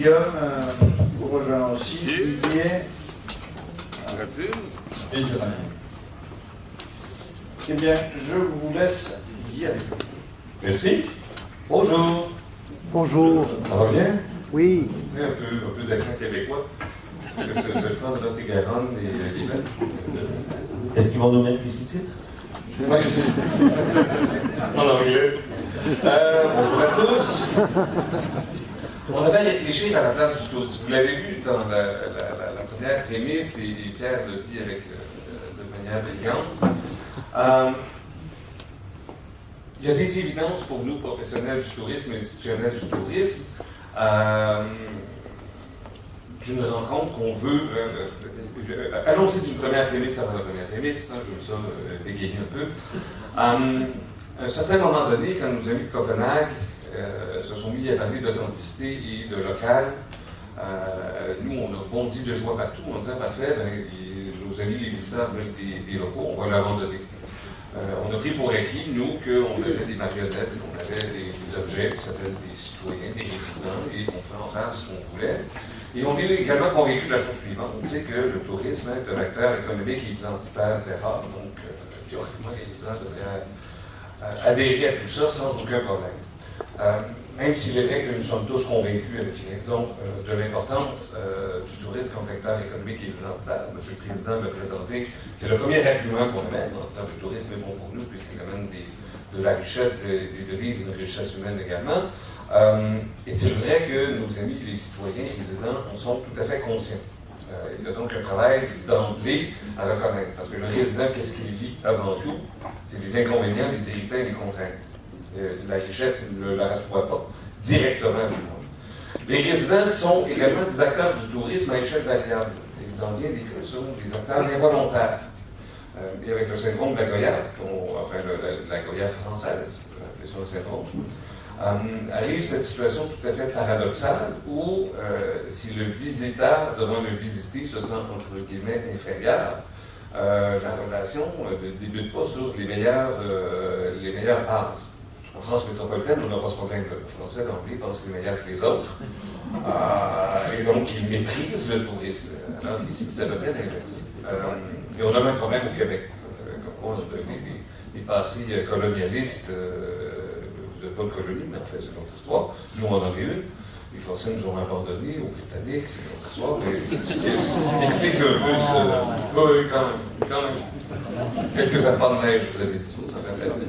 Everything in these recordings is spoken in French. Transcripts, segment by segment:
Guillaume vous rejoint aussi. Didier. Et Jérémy. Eh bien, je vous laisse y aller. Merci. Bonjour. Bonjour. Ça va bien? Oui. Un peu d'accent québécois. C'est le fun de notre Garonne et les Belles. Est-ce qu'ils vont nous mettre les sous-titres? Oui, c'est en anglais. Bonjour à tous. On avait réfléchi à la place du tourisme. Vous l'avez vu dans la première prémisse, et Pierre le dit avec, de manière brillante. Il y a des évidences pour nous, professionnels du tourisme, institutionnels du tourisme, d'une rencontre qu'on veut. Allons-y d'une première prémisse avant la première prémisse, hein, je veux ça bégayer un peu. À un certain moment donné, quand nos amis de Copenhague se sont mis à parler d'authenticité et de local, nous, on a bondi de joie partout, on disait, parfait, nos amis les visiteurs veulent des locaux, on va leur en donner. On a pris pour acquis, nous, qu'on avait des marionnettes, qu'on avait des objets qui s'appellent des citoyens, des résidents, et qu'on pouvait en faire ce qu'on voulait. Et on est également convaincu de la chose suivante, c'est que le tourisme est un acteur économique et identitaire très fort, donc théoriquement, les résidents devraient adhérer à tout ça sans aucun problème. Même s'il est vrai que nous sommes tous convaincus, avec raison, de l'importance du tourisme comme facteur économique et identitaire. M. le Président m'a présenté, c'est le premier argument qu'on amène en disant que le tourisme est bon pour nous, puisqu'il amène de la richesse, des devises et une richesse humaine également. Est-il vrai que nos amis, les citoyens et les résidents, en sont tout à fait conscients? Il y a donc un travail d'emblée à reconnaître, parce que le résident, qu'est-ce qu'il vit avant tout? C'est les inconvénients, les irritants et les contraintes. La richesse ne la reçoit pas directement à tout le monde. Les résidents sont également des acteurs du tourisme à échelle variable. Et dans bien des cas, ce sont des acteurs involontaires. Et avec le syndrome de la Goyave, enfin la Goyave française, appelez ça un syndrome, arrive cette situation tout à fait paradoxale où si le visiteur devant le visité se sent entre guillemets inférieur, la relation ne débute pas sur les meilleures bases. En France métropolitaine, on n'a pas ce problème. Le Français d'emblée pense qu'il est meilleur que les autres. Et donc, il méprise le tourisme. Alors ici, c'est à peu près l'inverse. Et on a le même problème au Québec. Quand on a des passés colonialistes, vous n'êtes pas une colonie, mais en fait, c'est notre histoire. Nous, on en a une. Les Français nous ont abandonnés aux Britanniques, c'est notre histoire. Mais ce qui explique un peu ce. Oui, quand même. Quelques appâts de neige, vous avez dit, ça fait très bien.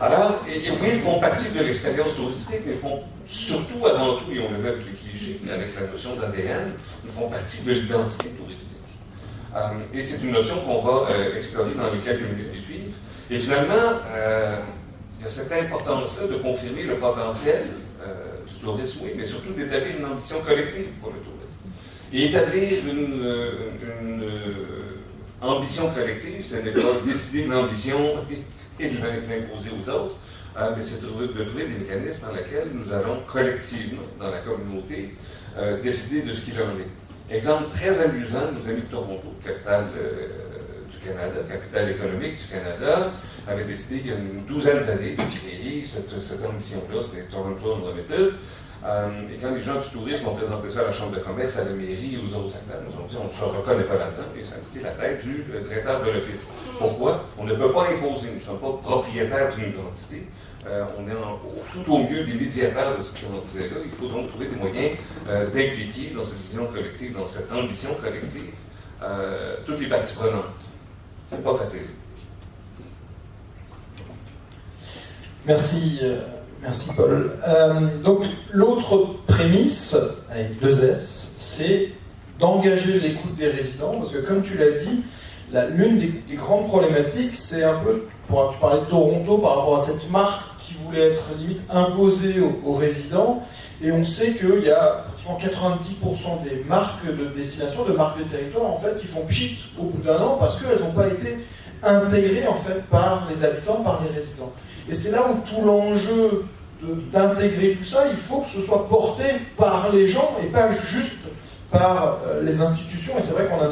Alors, et oui, ils font partie de l'expérience touristique, mais ils font surtout, avant tout, et on le voit avec les clichés, avec la notion d'ADN, ils font partie de l'identité touristique. Et c'est une notion qu'on va explorer dans les quelques minutes qui suivent. Et finalement, il y a cette importance-là de confirmer le potentiel du tourisme, oui, mais surtout d'établir une ambition collective pour le tourisme. Et établir une ambition collective, ce n'est pas décider de l'ambition et de l'imposer aux autres, mais c'est de trouver des mécanismes par lesquels nous allons collectivement, dans la communauté, décider de ce qu'il en est. Exemple très amusant, nos amis de Toronto, capitale du Canada, capitale économique du Canada, avaient décidé il y a une douzaine d'années de créer cette ambition-là, c'était Toronto Unlimited. Et quand les gens du tourisme ont présenté ça à la Chambre de commerce, à la mairie et aux autres acteurs, nous ont dit on ne se reconnaît pas là-dedans, et ça a coûté la tête du directeur de l'office. Pourquoi? On ne peut pas imposer, nous ne sommes pas propriétaires d'une identité. On est tout au mieux des médiateurs de cette identité-là. Il faut donc trouver des moyens d'impliquer dans cette vision collective, dans cette ambition collective, toutes les parties prenantes. C'est pas facile. Merci. Merci Paul. Donc l'autre prémisse, avec 2 S, c'est d'engager l'écoute des résidents, parce que comme tu l'as dit, l'une des grandes problématiques, c'est un peu, tu parlais de Toronto par rapport à cette marque qui voulait être limite imposée aux résidents, et on sait qu'il y a pratiquement 90% des marques de destination, de marques de territoire, en fait, qui font pchit au bout d'un an, parce qu'elles n'ont pas été intégrées, en fait, par les habitants, par les résidents. Et c'est là où tout l'enjeu d'intégrer tout ça, il faut que ce soit porté par les gens et pas juste par les institutions. Et c'est vrai qu'on en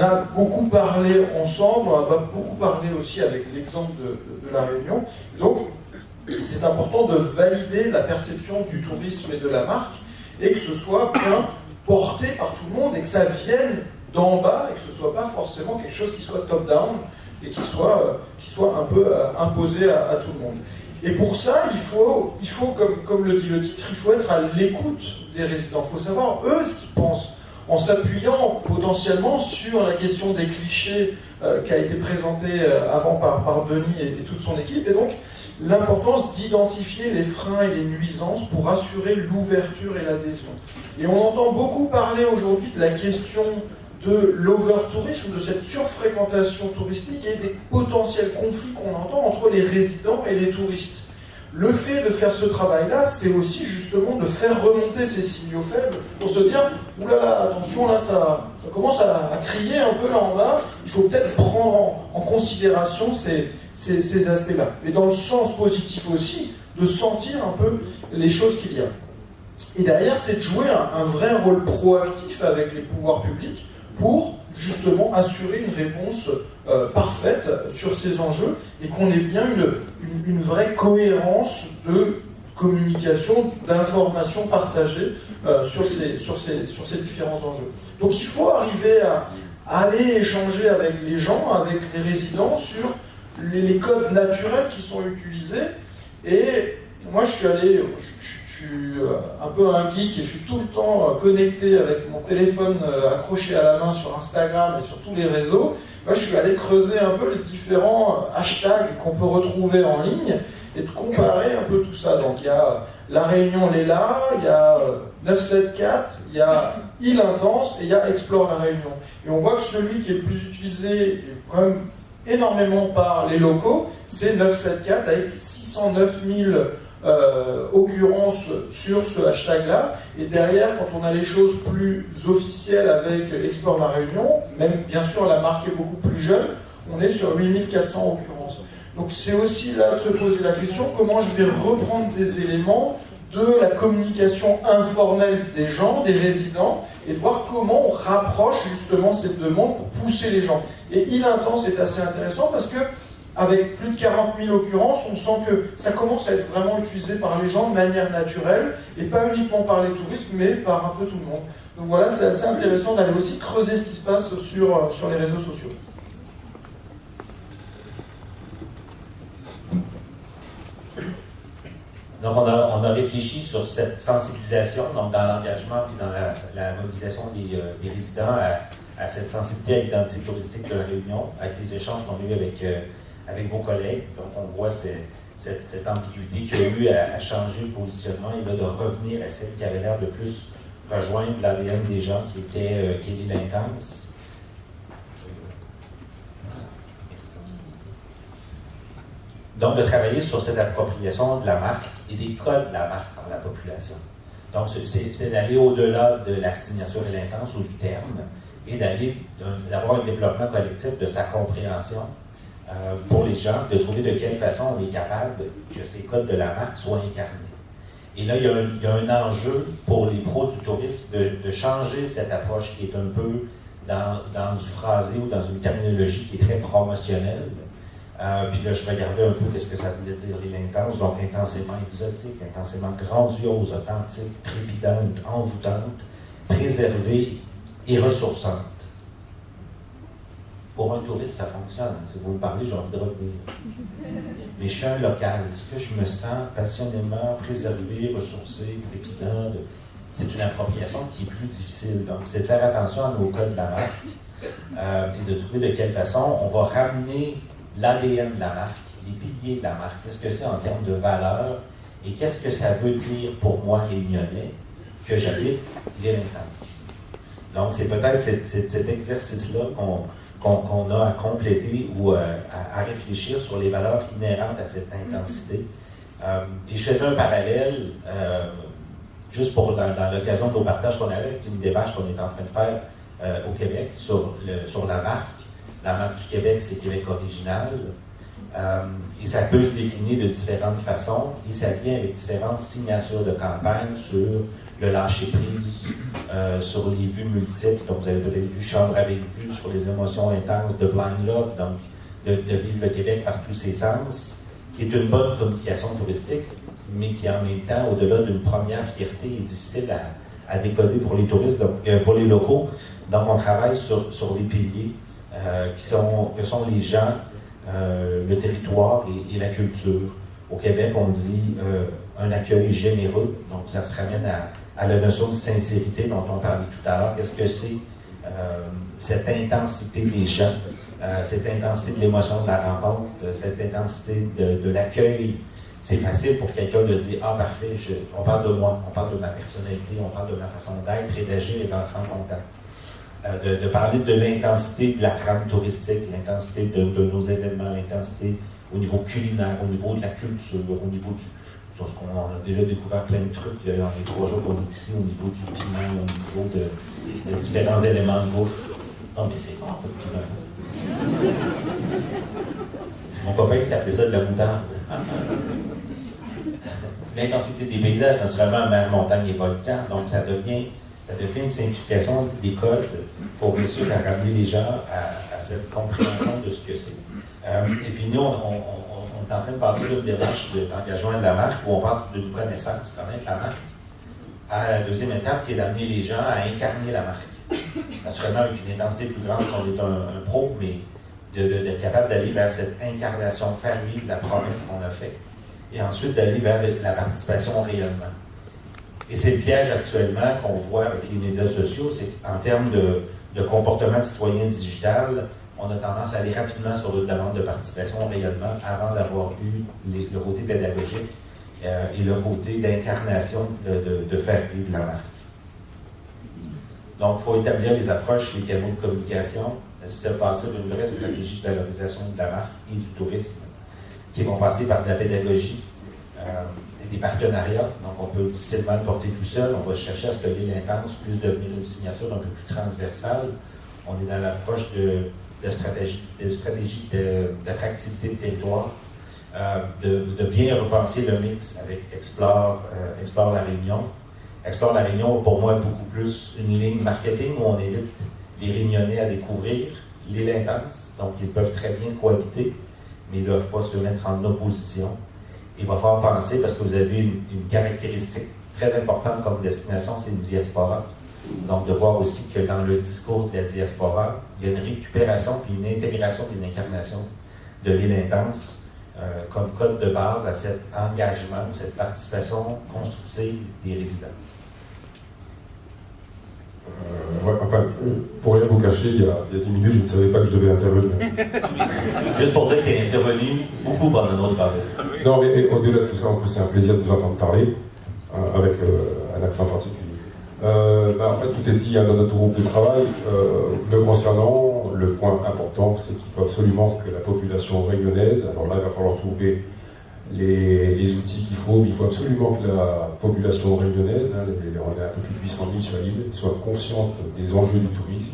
a beaucoup parlé ensemble, on en a beaucoup parlé aussi avec l'exemple de La Réunion. Donc, c'est important de valider la perception du tourisme et de la marque, et que ce soit bien porté par tout le monde, et que ça vienne d'en bas, et que ce ne soit pas forcément quelque chose qui soit top-down, et qui soit un peu imposé à tout le monde. Et pour ça, il faut comme le dit le titre, il faut être à l'écoute des résidents. Il faut savoir, eux, ce qu'ils pensent, en s'appuyant potentiellement sur la question des clichés qui a été présentée avant par Denis et toute son équipe, et donc l'importance d'identifier les freins et les nuisances pour assurer l'ouverture et l'adhésion. Et on entend beaucoup parler aujourd'hui de la question de l'overtourisme, de cette surfréquentation touristique et des potentiels conflits qu'on entend entre les résidents et les touristes. Le fait de faire ce travail-là, c'est aussi justement de faire remonter ces signaux faibles pour se dire « oulala, attention, là ça commence à crier un peu là en bas, il faut peut-être prendre en considération ces aspects-là. » Et dans le sens positif aussi, de sentir un peu les choses qu'il y a. Et derrière, c'est de jouer un vrai rôle proactif avec les pouvoirs publics pour justement assurer une réponse parfaite sur ces enjeux et qu'on ait bien une vraie cohérence de communication, d'informations partagées sur ces différents enjeux. Donc il faut arriver à aller échanger avec les gens, avec les résidents sur les codes naturels qui sont utilisés. Et moi je suis un peu un geek et je suis tout le temps connecté avec mon téléphone accroché à la main sur Instagram et sur tous les réseaux. Moi, je suis allé creuser un peu les différents hashtags qu'on peut retrouver en ligne et de comparer un peu tout ça. Donc il y a La Réunion Léla, il y a 974, il y a Île Intense et il y a Explore la Réunion. Et on voit que celui qui est le plus utilisé quand même énormément par les locaux, c'est 974 avec 609 000 occurrences sur ce hashtag-là. Et derrière, quand on a les choses plus officielles avec Explore la Réunion, même bien sûr la marque est beaucoup plus jeune, on est sur 8400 occurrences. Donc c'est aussi là de se poser la question, comment je vais reprendre des éléments de la communication informelle des gens, des résidents, et de voir comment on rapproche justement cette demande pour pousser les gens. Et Île Intense est assez intéressant parce que avec plus de 40 000 occurrences, on sent que ça commence à être vraiment utilisé par les gens de manière naturelle, et pas uniquement par les touristes, mais par un peu tout le monde. Donc voilà, c'est assez intéressant d'aller aussi creuser ce qui se passe sur les réseaux sociaux. Donc on a réfléchi sur cette sensibilisation, donc dans l'engagement et dans la mobilisation des résidents à cette sensibilité à l'identité touristique de la Réunion, avec les échanges qu'on a eus avec vos collègues. Donc on voit cette ambiguïté qu'il y a eu à changer le positionnement et là, de revenir à celle qui avait l'air de plus rejoindre l'ADN des gens qui était l'Île Intense. Donc, de travailler sur cette appropriation de la marque et des codes de la marque par la population. Donc, c'est d'aller au-delà de la signature et l'intense ou du terme et d'avoir un développement collectif de sa compréhension pour les gens, de trouver de quelle façon on est capable que ces codes de la marque soient incarnés. Et là, il y a un enjeu pour les pros du tourisme de changer cette approche qui est un peu dans du phrasé ou dans une terminologie qui est très promotionnelle. Puis là, je regardais un peu qu'est-ce que ça voulait dire l'île intense, donc intensément exotique, intensément grandiose, authentique, trépidante, envoûtante, préservée et ressourçante. Pour un touriste, ça fonctionne. Si vous me parlez, j'ai envie de revenir. Mais je suis un local. Est-ce que je me sens passionnément préservé, ressourcé, trépidant? C'est une appropriation qui est plus difficile. Donc, c'est de faire attention à nos codes de la marque et de trouver de quelle façon on va ramener l'ADN de la marque, les piliers de la marque, qu'est-ce que c'est en termes de valeur et qu'est-ce que ça veut dire pour moi, réunionnais, que j'habite l'île Intense. Donc, c'est peut-être cet exercice-là qu'on a à compléter ou à réfléchir sur les valeurs inhérentes à cette intensité. Et je faisais un parallèle, juste dans l'occasion de nos partages qu'on avait avec une démarche qu'on est en train de faire au Québec sur la marque. La marque du Québec, c'est Québec original. Et ça peut se décliner de différentes façons. Et ça vient avec différentes signatures de campagne sur le lâcher-prise, sur les vues multiples. Donc, vous avez peut-être vu Chambre avec vue, sur les émotions intenses de Blind Love, donc de vivre le Québec par tous ses sens, qui est une bonne communication touristique, mais qui en même temps, au-delà d'une première fierté, est difficile à décoder pour les touristes, donc, pour les locaux. Donc on travaille sur les piliers que sont les gens, le territoire et la culture. Au Québec, on dit un accueil généreux, donc ça se ramène à la notion de sincérité dont on parlait tout à l'heure. Qu'est-ce que c'est cette intensité des gens, cette intensité de l'émotion de la rencontre, cette intensité de l'accueil? C'est facile pour quelqu'un de dire « Ah, parfait, on parle de moi, on parle de ma personnalité, on parle de ma façon d'être et d'agir et d'entrer en contact. » De parler de l'intensité de la trame touristique, l'intensité de nos événements, l'intensité au niveau culinaire, au niveau de la culture, au niveau du... On a déjà découvert plein de trucs dans les 3 jours qu'on est ici, au niveau du piment, au niveau de différents éléments de bouffe. Non, mais c'est fort, le piment. Mon copain, il s'appelait ça de la moutarde. L'intensité des paysages, naturellement, mer, montagne et volcan, donc ça devient une simplification des codes pour réussir à ramener les gens à cette compréhension de ce que c'est. Et puis nous, on est en train de passer une démarche d'engagement de la marque où on passe d'une connaissance, connaître la marque, à la deuxième étape qui est d'amener les gens à incarner la marque. Naturellement, avec une intensité plus grande qu'on est un pro, mais d'être capable d'aller vers cette incarnation, faire vivre la promesse qu'on a faite, et ensuite d'aller vers la participation au rayonnement. Et c'est le piège actuellement qu'on voit avec les médias sociaux, c'est qu'en termes de comportement de citoyen digital, on a tendance à aller rapidement sur une demande de participation au rayonnement avant d'avoir eu le côté pédagogique et le côté d'incarnation de faire vivre la marque. Donc, il faut établir les approches, les canaux de communication, c'est partir d'une vraie stratégie de valorisation de la marque et du tourisme, qui vont passer par de la pédagogie et des partenariats. Donc, on peut difficilement le porter tout seul. On va chercher à ce que l'île intense puisse devenir une signature un peu plus transversale. On est dans l'approche de stratégie d'attractivité de territoire, de bien repenser le mix avec Explore la Réunion. Explore la Réunion, pour moi, est beaucoup plus une ligne marketing où on invite les Réunionnais à découvrir l'île intense. Donc, ils peuvent très bien cohabiter, mais ils ne doivent pas se mettre en opposition. Il va falloir penser, parce que vous avez une caractéristique très importante comme destination, c'est une diaspora. Donc, de voir aussi que dans le discours de la diaspora, il y a une récupération puis une intégration d'une incarnation de l'île intense comme code de base à cet engagement, cette participation constructive des résidents. Pour rien vous cacher, il y a 10 minutes, je ne savais pas que je devais intervenir. Juste pour dire que tu es intervenu beaucoup pendant notre travail. Non, mais au-delà de tout ça, en plus, c'est un plaisir de vous entendre parler, avec un accent particulier. En fait, tout est dit dans notre groupe de travail. Me concernant, le point important, c'est qu'il faut absolument que la population réunionnaise, alors là, il va falloir trouver les outils qu'il faut, mais il faut absolument que la population réunionnaise, on est un peu plus de 800 000 sur l'île, soit consciente des enjeux du tourisme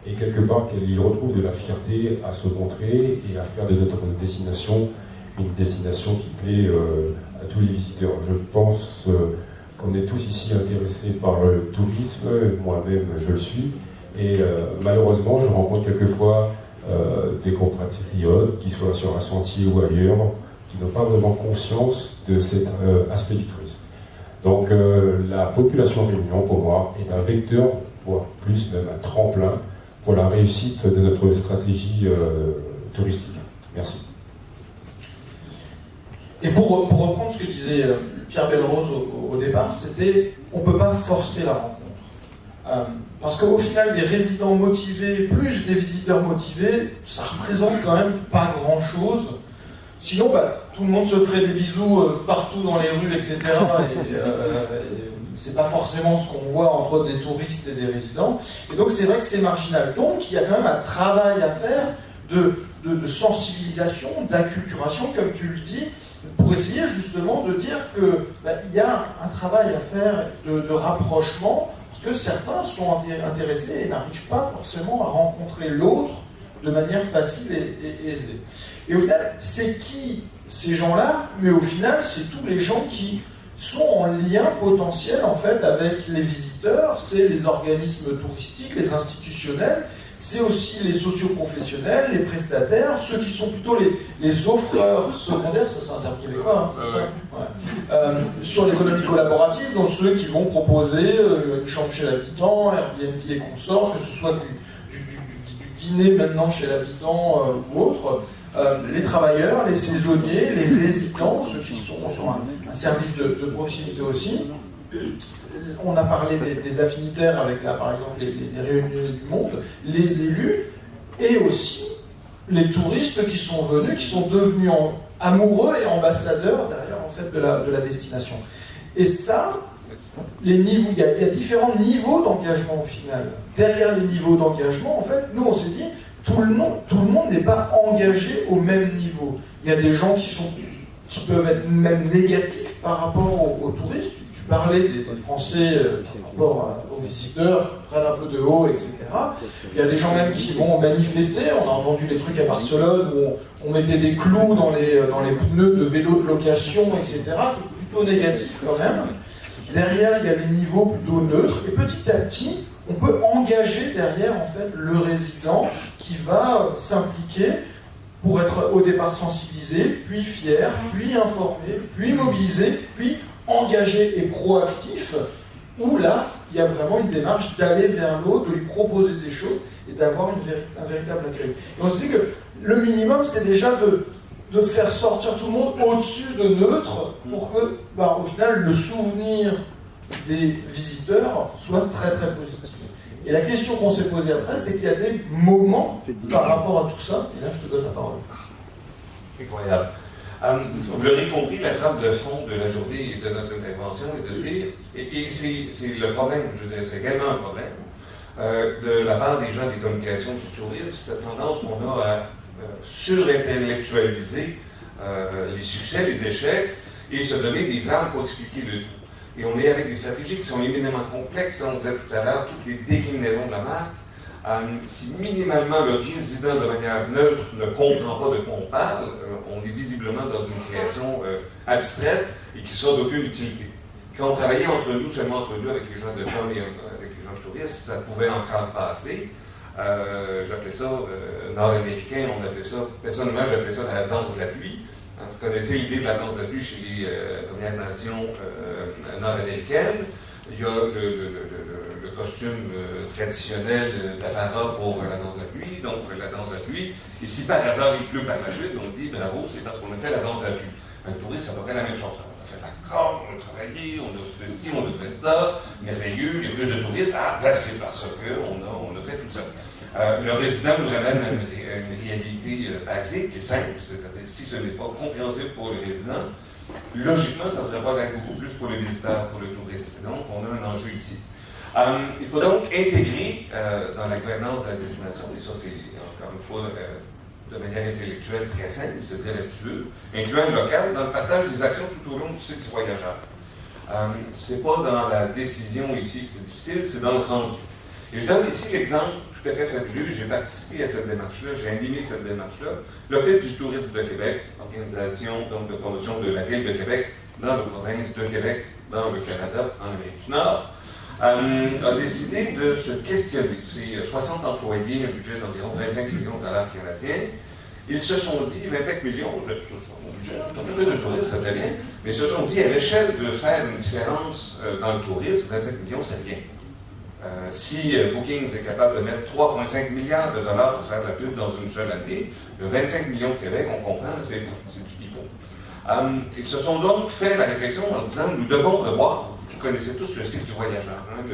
et quelque part qu'elle retrouve de la fierté à se montrer et à faire de notre destination une destination qui plaît à tous les visiteurs. Je pense qu'on est tous ici intéressés par le tourisme, moi-même je le suis, et malheureusement je rencontre quelquefois des compatriotes, qui soient sur un sentier ou ailleurs, qui n'ont pas vraiment conscience de cet aspect du tourisme. Donc la population Réunion, pour moi, est un vecteur, voire plus même un tremplin, pour la réussite de notre stratégie touristique. Merci. Et pour reprendre ce que disait Pierre Belrose au départ, c'était on ne peut pas forcer la rencontre. Parce qu'au final, des résidents motivés plus des visiteurs motivés, ça représente quand même pas grand-chose. Sinon, tout le monde se ferait des bisous partout dans les rues, etc. Et c'est pas forcément ce qu'on voit entre des touristes et des résidents. Et donc c'est vrai que c'est marginal. Donc il y a quand même un travail à faire de sensibilisation, d'acculturation, comme tu le dis, pour essayer justement de dire qu'il y a un travail à faire de rapprochement, parce que certains sont intéressés et n'arrivent pas forcément à rencontrer l'autre de manière facile et aisée. Et au final, c'est qui ces gens-là? Mais au final, c'est tous les gens qui sont en lien potentiel en fait avec les visiteurs, c'est les organismes touristiques, les institutionnels, c'est aussi les socioprofessionnels, les prestataires, ceux qui sont plutôt les offreurs secondaires, ça c'est un terme québécois, hein, c'est ça ouais. Sur l'économie collaborative, donc ceux qui vont proposer une chambre chez l'habitant, Airbnb et consorts, que ce soit du dîner maintenant chez l'habitant ou autre, les travailleurs, les saisonniers, les résidents, ceux qui sont sur un service de proximité aussi. On a parlé des affinitaires avec, là, par exemple, les réunions du monde, les élus, et aussi les touristes qui sont venus, qui sont devenus amoureux et ambassadeurs derrière, en fait, de la destination. Et ça, il y a différents niveaux d'engagement au final. Derrière les niveaux d'engagement, en fait, nous, on s'est dit, tout le monde n'est pas engagé au même niveau. Il y a des gens qui peuvent être même négatifs par rapport aux touristes. Tu parlais des Français par rapport aux visiteurs, prennent un peu de haut, etc. Il y a des gens même qui vont manifester. On a entendu les trucs à Barcelone où on mettait des clous dans les pneus de vélos de location, etc. C'est plutôt négatif quand même. Derrière, il y a les niveaux plutôt neutres. Et petit à petit, on peut engager derrière en fait le résident qui va s'impliquer pour être au départ sensibilisé, puis fier, puis informé, puis mobilisé, puis engagé et proactif, où là, il y a vraiment une démarche d'aller vers l'autre, de lui proposer des choses et d'avoir un véritable accueil. Et on se dit que le minimum, c'est déjà de faire sortir tout le monde au-dessus de neutre pour que, au final, le souvenir des visiteurs soit très très positif. Et la question qu'on s'est posée après, c'est qu'il y a des moments par rapport à tout ça, et là je te donne la parole. Incroyable. Vous l'aurez compris, la trame de fond de la journée et de notre intervention est de dire, et c'est le problème, je veux dire, c'est également un problème, de la part des gens des communications du tourisme, cette tendance qu'on a à surintellectualiser les succès, les échecs, et se donner des trames pour expliquer le tout. Et on est avec des stratégies qui sont éminemment complexes. On disait tout à l'heure, toutes les déclinaisons de la marque. Si minimalement le résident de manière neutre ne comprend pas de quoi on parle, on est visiblement dans une création abstraite et qui sera d'aucune utilité. Quand on travaillait entre nous, seulement entre nous, avec les gens de com et avec les gens de tourisme, ça pouvait encore passer. J'appelais ça nord-américain, on appelait ça, personnellement j'appelais ça la danse de la pluie. Vous connaissez l'idée de la danse de la pluie chez les Premières Nations nord-américaines. Il y a le costume traditionnel d'apparat pour la danse de la pluie, donc la danse de la pluie. Et si par hasard il pleut par la chute, on dit bravo, c'est parce qu'on a fait la danse de la pluie. Un touriste, c'est à peu près la même chose. On a fait la corde, on a travaillé, on a fait ci, on a fait ça, merveilleux, il y a plus de touristes. Ah, ben c'est parce qu'on a fait tout ça. Le résident nous ramène à une réalité basique et simple, c'est-à-dire si ce n'est pas compréhensible pour le résident, logiquement, ça ne devrait pas l'être beaucoup plus pour le visiteur, pour le touriste. Donc, on a un enjeu ici. Il faut donc intégrer dans la gouvernance de la destination, et ça c'est encore une fois de manière intellectuelle très simple, c'est très vertueux, incluant le local dans le partage des actions tout au long du cycle du voyageur. C'est pas dans la décision ici que c'est difficile, c'est dans le rendu. Et je donne ici l'exemple tout à fait fabuleux. J'ai participé à cette démarche-là, j'ai animé cette démarche-là. L'Office du tourisme de Québec, organisation donc, de promotion de la ville de Québec dans la province de Québec, dans le Canada, en Amérique du Nord, a décidé de se questionner. C'est 60 employés, un budget d'environ 25 millions de dollars canadiens. Ils se sont dit, 25 millions, je vais mon budget, donc un peu de tourisme, ça fait bien, mais ils se sont dit, à l'échelle de faire une différence dans le tourisme, 25 millions, c'est bien. Si Bookings est capable de mettre 3,5 milliards de dollars pour faire la pub dans une seule année, le 25 millions de Québec, on comprend, c'est du pipeau. Ils se sont donc fait la réflexion en disant, nous devons revoir, vous connaissez tous le cycle du voyageur, hein,